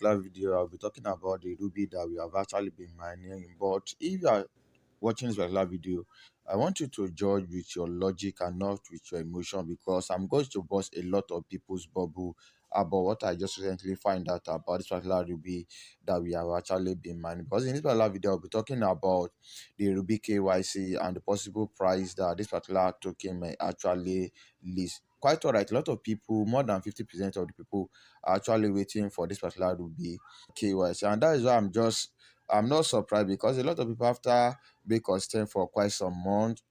particular video, I'll be talking about the Ruby that we have actually been mining. But if you are watching this particular video, I want you to judge with your logic and not with your emotion, because I'm going to bust a lot of people's bubble about what I just recently find out about this particular Ruby that we have actually been mining. Because in this particular video, I'll be talking about the Ruby KYC and the possible price that this particular token may actually list. Quite alright, a lot of people, more than 50% of the people, are actually waiting for this particular Ruby KYC, and that is why I'm not surprised, because a lot of people, after being consistent for quite some months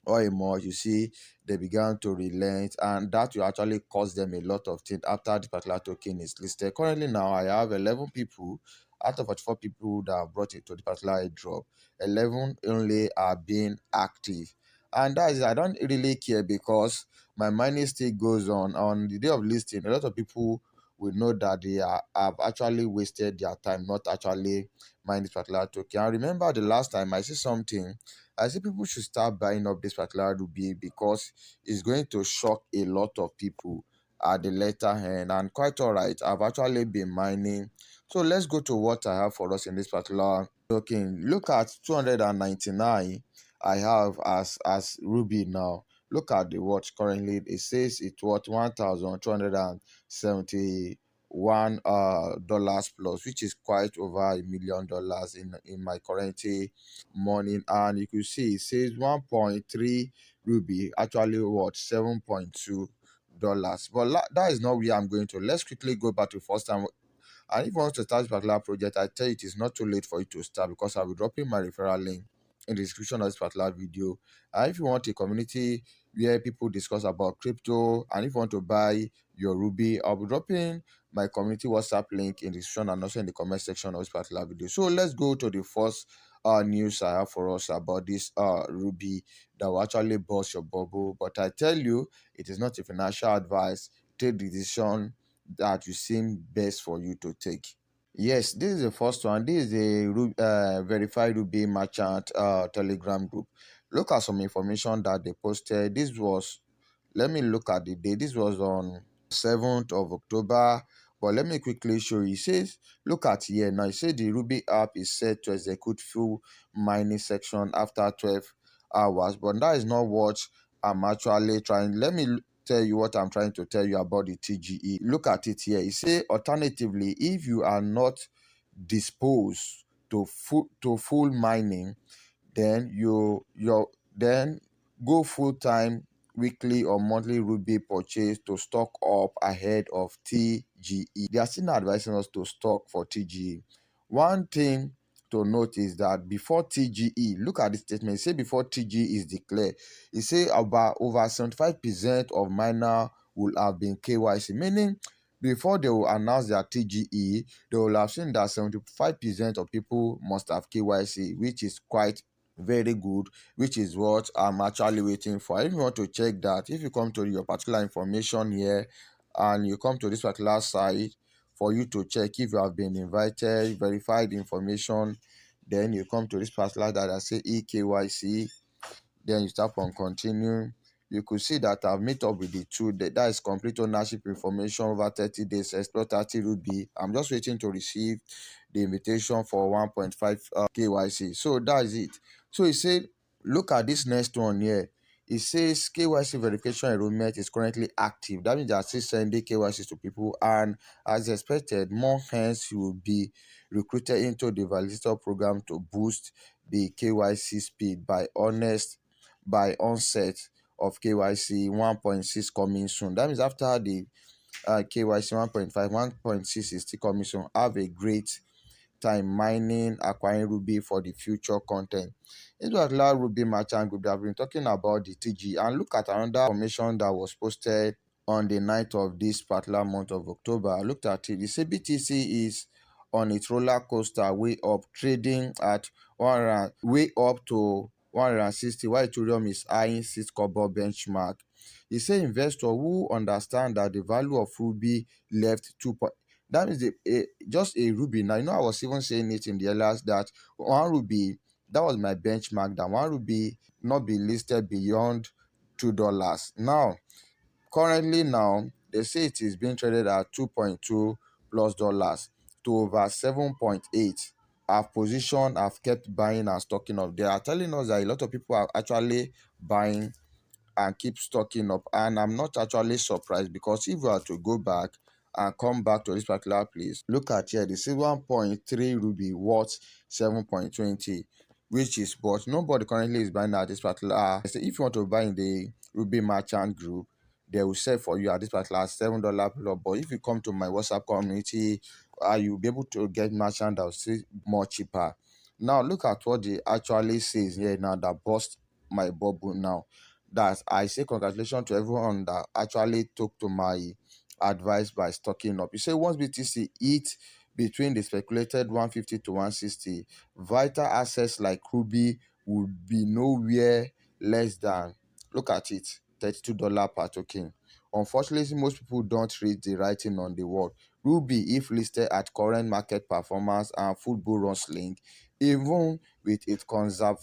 or a month, you see they began to relent, and that will actually cost them a lot of things after the particular token is listed. Currently now I have 11 people out of 44 people that have brought it to the particular airdrop. 11 only are being active, and that is, I don't really care, because my mining still goes on the day of listing. A lot of people will know that they have actually wasted their time not actually mining this particular token. I remember the last time I see something, I say people should start buying up this particular Ruby, because it's going to shock a lot of people at the later end. And quite alright, I've actually been mining. So let's go to what I have for us in this particular token. Look at 299 I have as Ruby now. Look at the watch currently. It says it's worth 1,271 dollars plus, which is quite over $1 million in my currency morning. And you could see it says 1.3 Ruby actually worth $7.2. But that is not where I'm going to. Let's quickly go back to first time. And if you want to start this particular project, I tell you it is not too late for you to start, because I'll be dropping my referral link in the description of this particular video. And if you want a community where people discuss about crypto, and if you want to buy your Ruby, I'll be dropping my community WhatsApp link in the description and also in the comment section of this particular video. So let's go to the first news I have for us about this Ruby that will actually burst your bubble. But I tell you, it is not a financial advice. Take the decision that you seem best for you to take. Yes, this is the first one. This is a verified Ruby merchant Telegram group. Look at some information that they posted. This was, let me look at the day. This was on 7th of October. But let me quickly show you. It says, look at here now. It says the Ruby app is set to execute full mining section after 12 hours. But that is not what I'm actually trying. Let me tell you what I'm trying to tell you about the TGE. Look at it here. It says, alternatively, if you are not disposed to full mining, then then go full-time weekly or monthly Ruby purchase to stock up ahead of TGE. They are still not advising us to stock for TGE. One thing to note is that before TGE, look at this statement. It say before TGE is declared, it say about over 75% of miner will have been KYC, meaning before they will announce their TGE, they will have seen that 75% of people must have KYC, which is quite very good, which is what I'm actually waiting for. If you want to check that, if you come to your particular information here and you come to this particular site for you to check if you have been invited, verified information, then you come to this particular that I say EKYC, then you tap on continue. You could see that I've met up with the two. That is complete ownership information over 30 days, explore 30 Ruby. I'm just waiting to receive the invitation for 1.5 KYC. So that is it. So it said, look at this next one here. It says KYC verification enrollment is currently active. That means they are still sending KYC to people, and as expected, more hands will be recruited into the validator program to boost the KYC speed by onset of KYC 1.6 coming soon. That means after the KYC 1.5, 1.6 is still coming soon. Have a great time mining, acquiring Ruby for the future content. This particular Ruby merchant group, they have been talking about the TG. And look at another information that was posted on the 9th of this particular month of October. I looked at it. The CBTC is on its roller coaster way up, trading at way up to 160, while Ethereum is eyeing 6 kobo benchmark. He said investors who understand that the value of Ruby left 2. That is just a Ruby. Now, I was even saying it in the last that one Ruby, that was my benchmark, that one Ruby not be listed beyond $2. Now, currently now, they say it is being traded at 2.2 plus dollars. to over 7.8. I've positioned, I've kept buying and stocking up. They are telling us that a lot of people are actually buying and keep stocking up. And I'm not actually surprised, because if we are to go back and come back to this particular place, look at here, this is 1.3 Ruby worth 7.20, which is, but nobody currently is buying at this particular. So if you want to buy in the Ruby merchant group, they will sell for you at this particular $7 plus. But if you come to my WhatsApp community, you'll be able to get merchant that will still more cheaper. Now look at what they actually says here now that bust my bubble now. That I say congratulations to everyone that actually took to my advice by stocking up. You say once BTC hit between the speculated 150 to 160, vital assets like Ruby would be nowhere less than, look at it, $32 per token. Unfortunately, most people don't read the writing on the wall. Ruby, if listed at current market performance and full bull run link, even with its conserved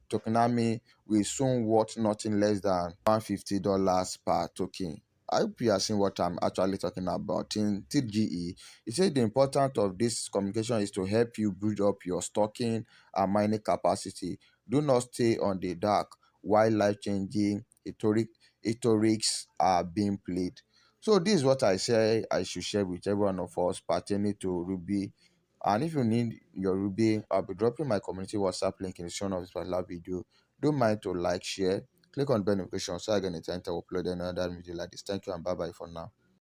tokenami, will soon worth nothing less than $150 per token. I hope you are seeing what I'm actually talking about. In TGE, it said the importance of this communication is to help you build up your stocking and mining capacity. Do not stay on the dark while life-changing rhetorics are being played. So this is what I say I should share with every one of us pertaining to Ruby. And if you need your Ruby, I'll be dropping my community WhatsApp link in the description of this particular video. Don't mind to like, share, click on bell notification so I get anytime to upload another video like this. Thank you and bye bye for now.